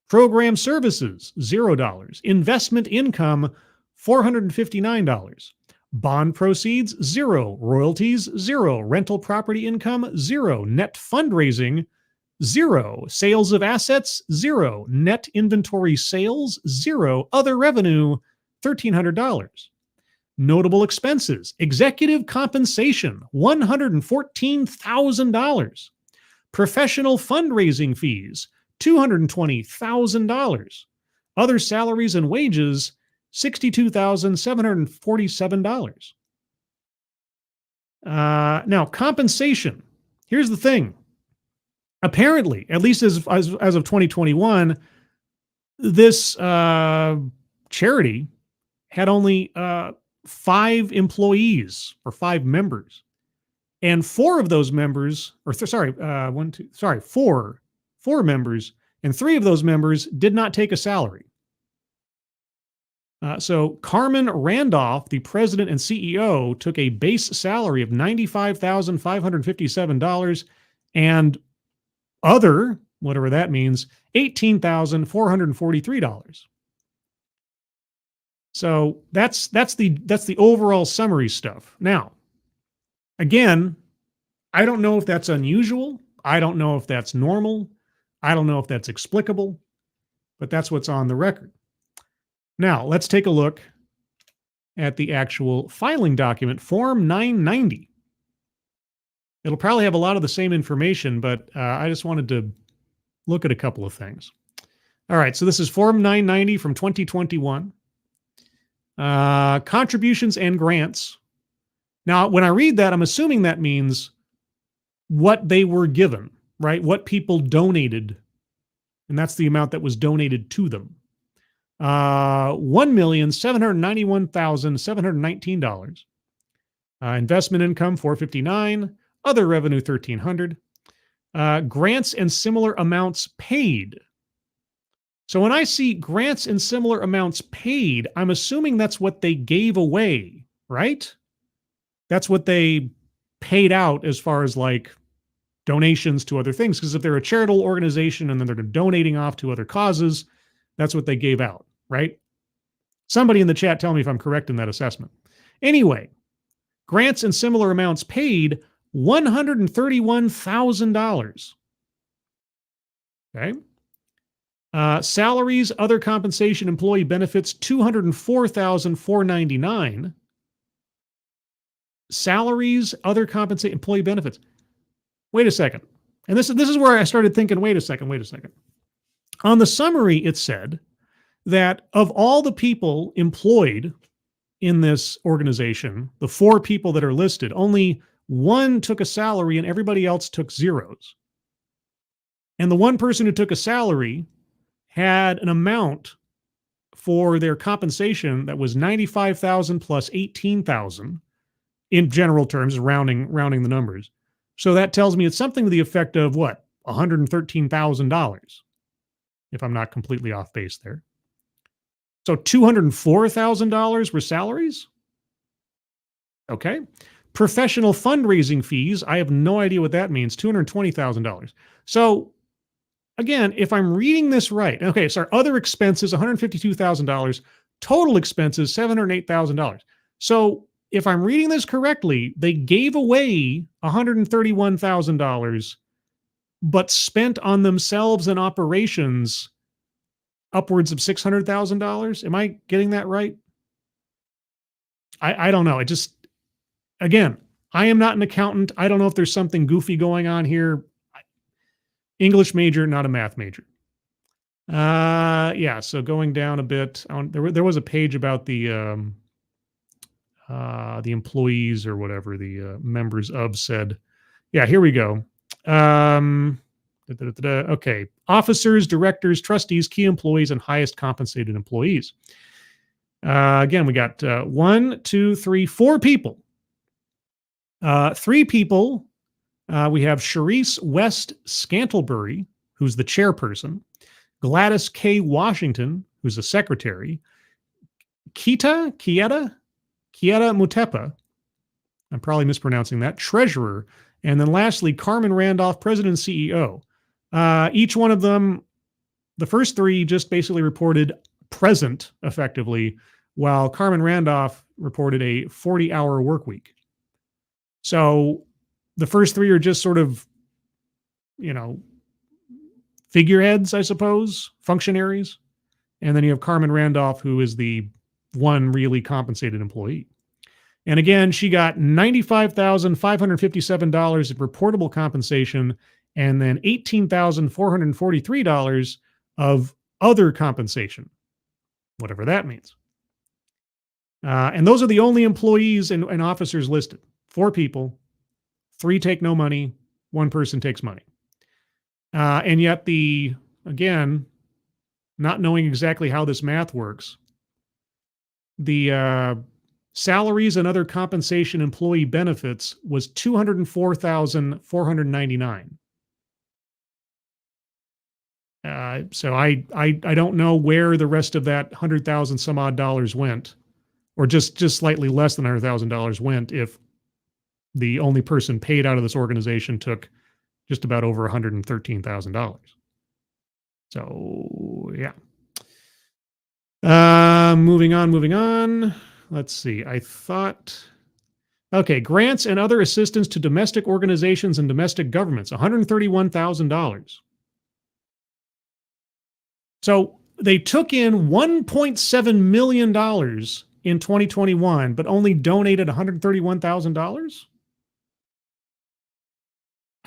Program services, $0. Investment income, $459. Bond proceeds, $0. Royalties, $0. Rental property income, $0. Net fundraising, $0. Sales of assets, $0. Net inventory sales, $0. Other revenue, $1,300. Notable expenses: executive compensation, $114,000. Professional fundraising fees, $220,000. Other salaries and wages, $62,747. Now, compensation. Here's the thing. Apparently, at least as of 2021, this charity had only 5 employees or 5 members, and 4 of those members, four members, and 3 of those members did not take a salary. So Carmen Randolph, the president and CEO, took a base salary of $95,557 and other, whatever that means, $18,443. So that's the overall summary stuff. Now, again, I don't know if that's unusual. I don't know if that's normal. I don't know if that's explicable, but that's what's on the record. Now, let's take a look at the actual filing document, Form 990. It'll probably have a lot of the same information, but I just wanted to look at a couple of things. All right, so this is Form 990 from 2021. Contributions and grants. Now, when I read that, I'm assuming that means what they were given, right? What people donated, and that's the amount that was donated to them. $1,791,719. Investment income, $459. Other revenue, $1,300. Grants and similar amounts paid. So when I see grants and similar amounts paid, I'm assuming that's what they gave away, right? That's what they paid out as far as like donations to other things. Because if they're a charitable organization and then they're donating off to other causes, that's what they gave out, right? Somebody in the chat tell me if I'm correct in that assessment. Anyway, grants and similar amounts paid, $131,000. Okay. Salaries, other compensation, employee benefits, $204,499. Salaries, other compensation, employee benefits. Wait a second. And this is where I started thinking, wait a second. On the summary, it said that of all the people employed in this organization, the 4 people that are listed, only 1 took a salary and everybody else took zeros. And the one person who took a salary had an amount for their compensation that was $95,000 plus $18,000 in general terms, rounding the numbers. So that tells me it's something to the effect of what? $113,000, if I'm not completely off base there. So $204,000 were salaries? Okay. Professional fundraising fees, I have no idea what that means, $220,000. So again, if I'm reading this right, okay, so our other expenses, $152,000, total expenses, $708,000. So if I'm reading this correctly, they gave away $131,000, but spent on themselves and operations upwards of $600,000. Am I getting that right? I don't know. It just, again, I am not an accountant. I don't know if there's something goofy going on here. English major, not a math major. Yeah, so going down a bit, there was a page about the employees or whatever, the members of said. Yeah, here we go. Okay, officers, directors, trustees, key employees, and highest compensated employees. Again, we got 1, 2, 3, 4 people. 3 people. We have Charisse West Scantlebury, who's the chairperson, Gladys K. Washington, who's the secretary, Kieta Mutepa, I'm probably mispronouncing that, treasurer, and then lastly, Carmen Randolph, president and CEO. Each one of them, the first 3 just basically reported present effectively, while Carmen Randolph reported a 40-hour work week. So the first 3 are just sort of, figureheads, I suppose, functionaries. And then you have Carmen Randolph, who is the one really compensated employee. And again, she got $95,557 in reportable compensation and then $18,443 of other compensation, whatever that means. And those are the only employees and officers listed. 4 people. 3 take no money, 1 person takes money. And yet again, not knowing exactly how this math works, the salaries and other compensation employee benefits was $204,499. So I don't know where the rest of that 100,000 some odd dollars went, or just slightly less than $100,000 went if the only person paid out of this organization took just about over $113,000. So, yeah. Moving on. Let's see. Okay, grants and other assistance to domestic organizations and domestic governments, $131,000. So they took in $1.7 million in 2021, but only donated $131,000?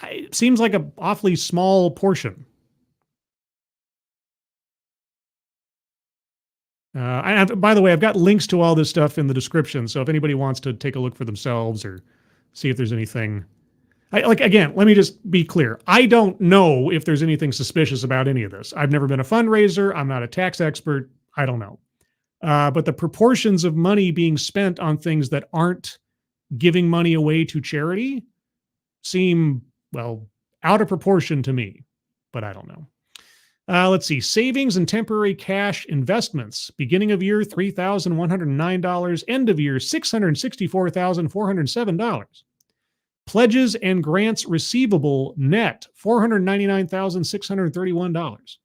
It seems like an awfully small portion. By the way, I've got links to all this stuff in the description, so if anybody wants to take a look for themselves or see if there's anything. Again, let me just be clear. I don't know if there's anything suspicious about any of this. I've never been a fundraiser. I'm not a tax expert. I don't know. But the proportions of money being spent on things that aren't giving money away to charity seem, well, out of proportion to me, but I don't know. Let's see. Savings and temporary cash investments. Beginning of year, $3,109. End of year, $664,407. Pledges and grants receivable net, $499,631.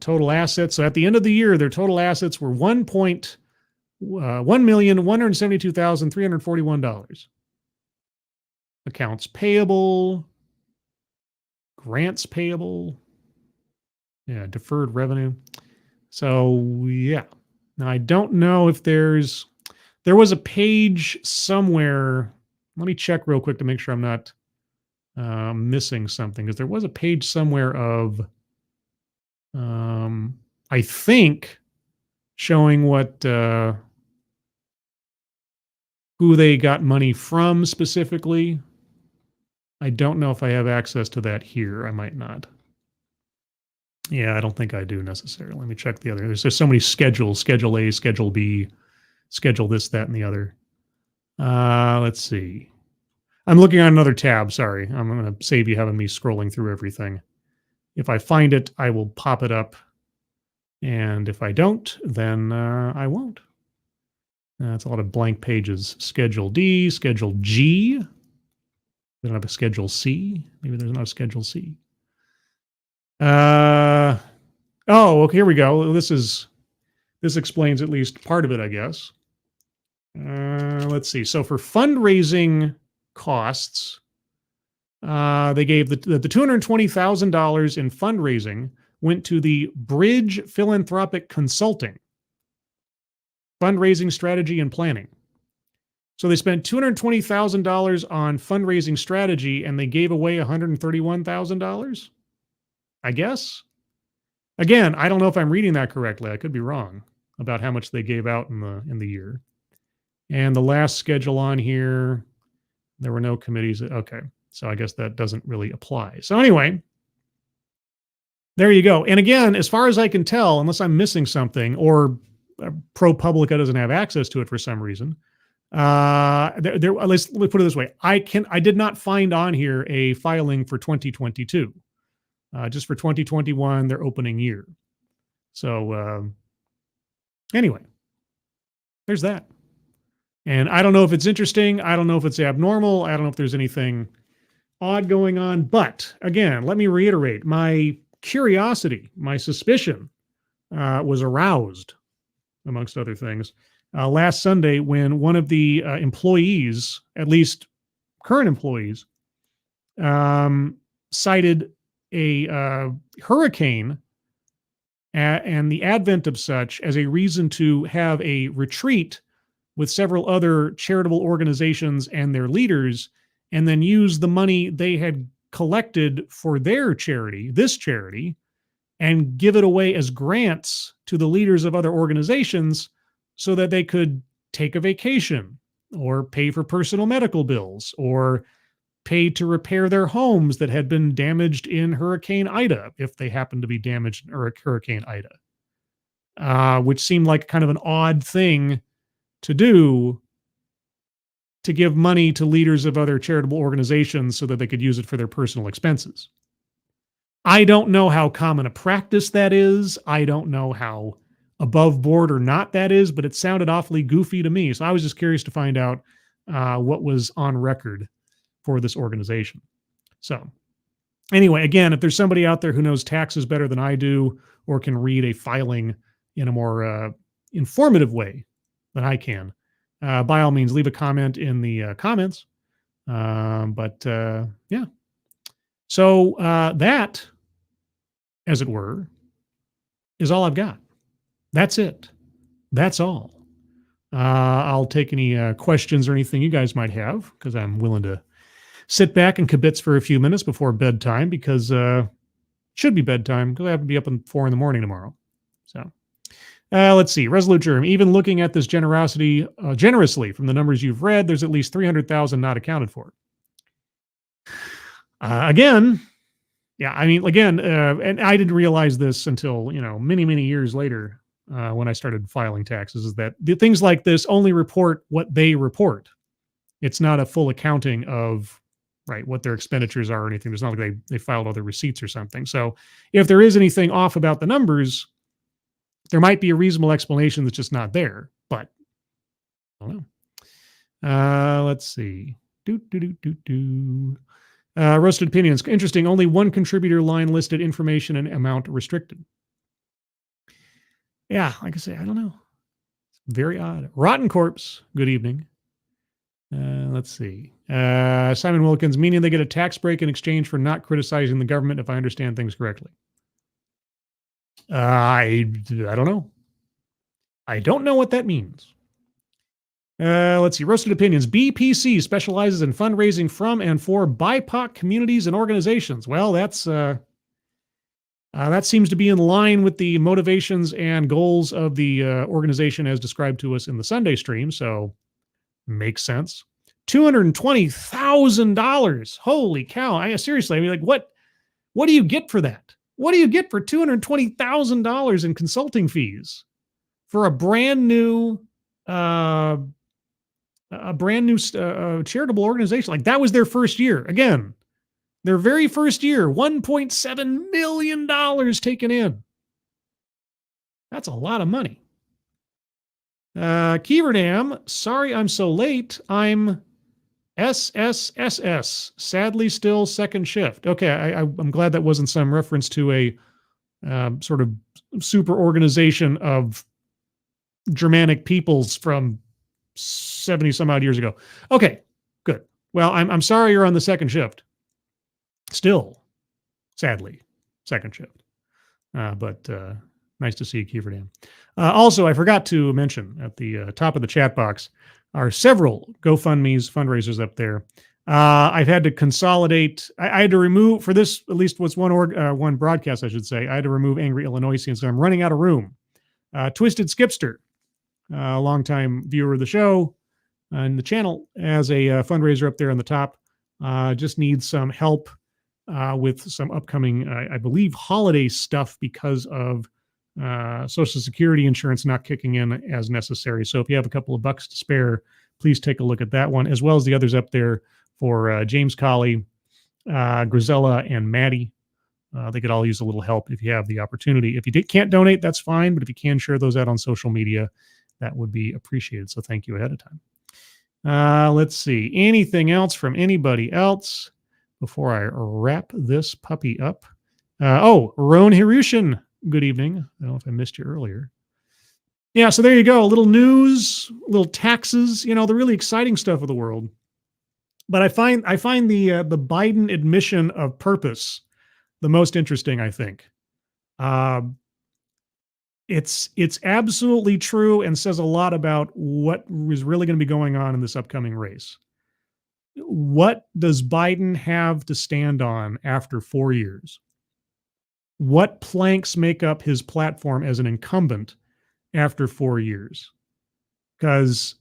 Total assets. So at the end of the year, their total assets were $1,172,341. Accounts payable, grants payable, deferred revenue. So yeah. Now I don't know if there was a page somewhere. Let me check real quick to make sure I'm not missing something, because there was a page somewhere of I think showing what who they got money from specifically. I don't know if I have access to that here. I might not. Yeah, I don't think I do necessarily. Let me check the other. There's just so many schedules: Schedule A, Schedule B, Schedule this, that, and the other. Let's see. I'm looking on another tab. Sorry. I'm going to save you having me scrolling through everything. If I find it, I will pop it up. And if I don't, then I won't. That's a lot of blank pages. Schedule D, Schedule G. We don't have a Schedule C. Maybe there's not a Schedule C. Oh, okay, here we go. This explains at least part of it, I guess. Let's see. So for fundraising costs, they gave the $220,000 in fundraising went to the Bridge Philanthropic Consulting, fundraising strategy and planning. So they spent $220,000 on fundraising strategy, and they gave away $131,000, I guess. Again, I don't know if I'm reading that correctly. I could be wrong about how much they gave out in the year. And the last schedule on here, there were no committees. Okay, so I guess that doesn't really apply. So anyway, there you go. And again, as far as I can tell, unless I'm missing something or ProPublica doesn't have access to it for some reason, let's put it this way: I did not find on here a filing for 2022. Just for 2021, their opening year. So anyway, there's that. And I don't know if it's interesting. I don't know if it's abnormal. I don't know if there's anything odd going on. But again, let me reiterate, my curiosity, my suspicion was aroused, amongst other things, last Sunday when one of the employees, at least current employees, cited a hurricane and the advent of such as a reason to have a retreat with several other charitable organizations and their leaders, and then use the money they had collected for their charity, this charity, and give it away as grants to the leaders of other organizations so that they could take a vacation or pay for personal medical bills or pay to repair their homes that had been damaged in Hurricane Ida, if they happened to be damaged in Hurricane Ida, which seemed like kind of an odd thing to do, to give money to leaders of other charitable organizations so that they could use it for their personal expenses. I don't know how common a practice that is. I don't know how above board or not that is, but it sounded awfully goofy to me. So I was just curious to find out what was on record for this organization. So anyway, again, if there's somebody out there who knows taxes better than I do, or can read a filing in a more informative way than I can, by all means, leave a comment in the comments. Yeah. So that, as it were, is all I've got. That's it. That's all. I'll take any questions or anything you guys might have, because I'm willing to sit back and kibitz for a few minutes before bedtime, because should be bedtime, because I have to be up at 4 a.m. tomorrow. So let's see. Resolute Germ. Even looking at this generously from the numbers you've read, there's at least 300,000 not accounted for. Again, yeah, I mean, and I didn't realize this until, many, many years later. when I started filing taxes, is that the things like this only report what they report. It's not a full accounting of right what their expenditures are or anything. There's not like they filed other receipts or something. So if there is anything off about the numbers, there might be a reasonable explanation that's just not there. But I don't know. Let's see. Roasted opinions. Interesting. Only one contributor line listed, information and amount restricted. Yeah, like I say, I don't know. Very odd. Rotten Corpse. Good evening. Let's see. Simon Wilkins, meaning they get a tax break in exchange for not criticizing the government, if I understand things correctly. I don't know. I don't know what that means. Let's see. Roasted Opinions. BPC specializes in fundraising from and for BIPOC communities and organizations. Well, that seems to be in line with the motivations and goals of the organization as described to us in the Sunday stream. So makes sense. $220,000. Holy cow. Seriously, I mean, like, what do you get for that? What do you get for $220,000 in consulting fees for a brand new charitable organization? Like, that was their first year. Again, their very first year, $1.7 million taken in. That's a lot of money. Keeverdam, sorry I'm so late. I'm SSSS, sadly still second shift. Okay, I'm glad that wasn't some reference to a sort of super organization of Germanic peoples from 70 some odd years ago. Okay, good. Well, I'm sorry you're on the second shift. Still, sadly, second shift. But nice to see you, Keeverdam. Also, I forgot to mention at the top of the chat box are several GoFundMe's fundraisers up there. I've had to consolidate. I had to remove, for this, at least was one broadcast, I should say, I had to remove Angry Illinoisians. So I'm running out of room. Twisted Skipster, a longtime viewer of the show and the channel, as a fundraiser up there on the top. Just needs some help with some upcoming, I believe, holiday stuff because of Social Security insurance not kicking in as necessary. So if you have a couple of bucks to spare, please take a look at that one, as well as the others up there for James Colley, Grisella, and Maddie. They could all use a little help if you have the opportunity. If you can't donate, that's fine. But if you can share those out on social media, that would be appreciated. So thank you ahead of time. Let's see. Anything else from anybody else before I wrap this puppy up? Roan Hirushin. Good evening. I don't know if I missed you earlier. Yeah, so there you go. A little news, little taxes, the really exciting stuff of the world. But I find the Biden admission of purpose the most interesting, I think. It's absolutely true and says a lot about what is really going to be going on in this upcoming race. What does Biden have to stand on after 4 years? What planks make up his platform as an incumbent after 4 years? Because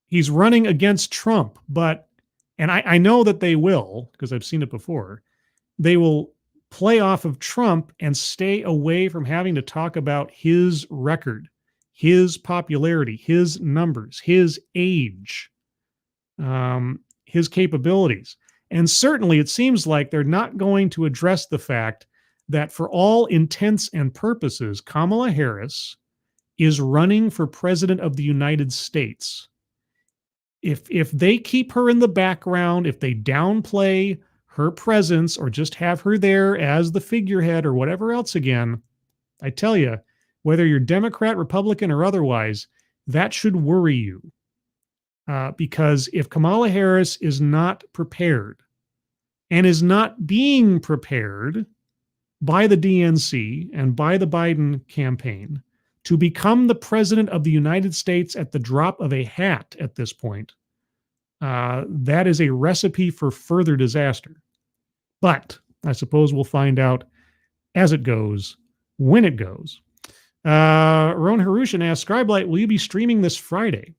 he's running against Trump, and I know that they will, because I've seen it before, they will play off of Trump and stay away from having to talk about his record, his popularity, his numbers, his age, his capabilities. And certainly it seems like they're not going to address the fact that for all intents and purposes, Kamala Harris is running for president of the United States. If they keep her in the background, if they downplay her presence or just have her there as the figurehead or whatever else again, I tell you, whether you're Democrat, Republican, or otherwise, that should worry you. Because if Kamala Harris is not prepared and is not being prepared by the DNC and by the Biden campaign to become the president of the United States at the drop of a hat at this point, that is a recipe for further disaster. But I suppose we'll find out as it goes, when it goes. Ron Harushan asks, Scribelight, will you be streaming this Friday?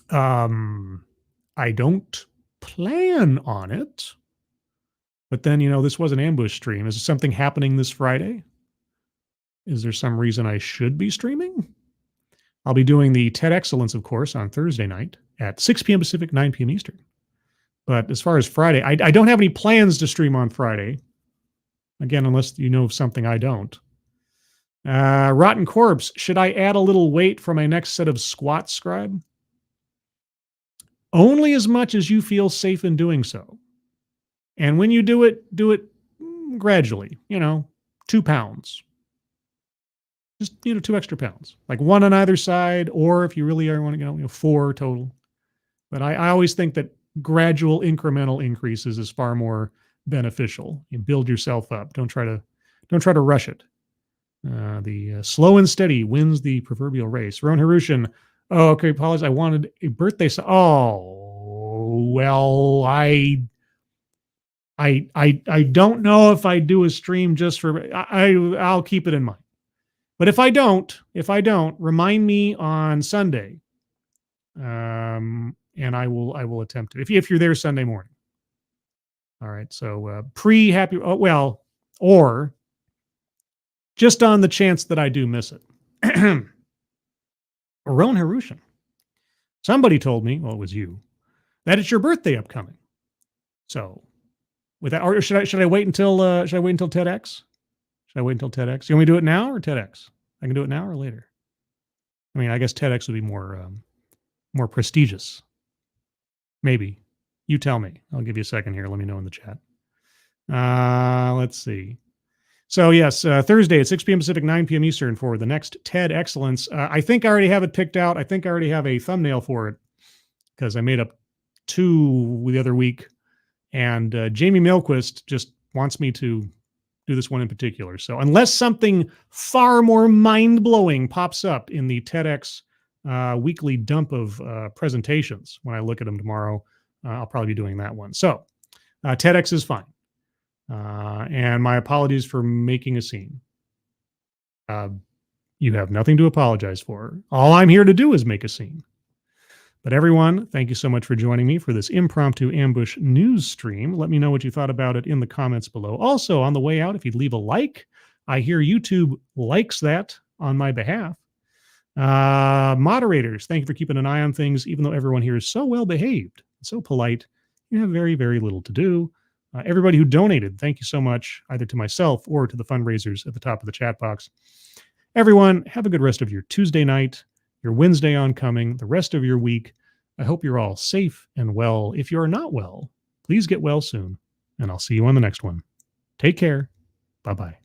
I don't plan on it. But then, this was an ambush stream. Is something happening this Friday? Is there some reason I should be streaming? I'll be doing the TED Excellence, of course, on Thursday night at 6 p.m. Pacific, 9 p.m. Eastern. But as far as Friday, I don't have any plans to stream on Friday. Again, unless you know of something I don't. Rotten Corpse, should I add a little weight for my next set of squats, Scribe? Only as much as you feel safe in doing so. And when you do it gradually, 2 pounds. Just, 2 extra pounds, like 1 on either side, or if you really want to, 4 total. But I always think that gradual incremental increases is far more beneficial. You build yourself up. Don't try to rush it. The slow and steady wins the proverbial race. Ron Harushin. Oh, okay. Apologize. I wanted a birthday. Oh, well, I don't know if I do a stream just for. I'll keep it in mind. But if I don't, remind me on Sunday, and I will attempt it. If you're there Sunday morning. All right. So pre-happy. Oh well, or just on the chance that I do miss it. Roan Harushan. Somebody told me, well, it was you, that it's your birthday upcoming. So, with that, or should I wait until TEDx? Should I wait until TEDx? You want me to do it now or TEDx? I can do it now or later. I mean, I guess TEDx would be more prestigious. Maybe. You tell me. I'll give you a second here. Let me know in the chat. Let's see. So yes, Thursday at 6 p.m. Pacific, 9 p.m. Eastern for the next TED Excellence. I think I already have it picked out. I think I already have a thumbnail for it because I made up 2 the other week. And Jamie Milquist just wants me to do this one in particular. So unless something far more mind-blowing pops up in the TEDx weekly dump of presentations when I look at them tomorrow, I'll probably be doing that one. So TEDx is fine. And my apologies for making a scene. You have nothing to apologize for. All I'm here to do is make a scene. But everyone, thank you so much for joining me for this impromptu ambush news stream. Let me know what you thought about it in the comments below. Also, on the way out, if you'd leave a like, I hear YouTube likes that on my behalf. Moderators, thank you for keeping an eye on things, even though everyone here is so well behaved, so polite. You have very, very little to do. Everybody who donated, thank you so much, either to myself or to the fundraisers at the top of the chat box. Everyone, have a good rest of your Tuesday night, your Wednesday oncoming, the rest of your week. I hope you're all safe and well. If you're not well, please get well soon, and I'll see you on the next one. Take care. Bye-bye.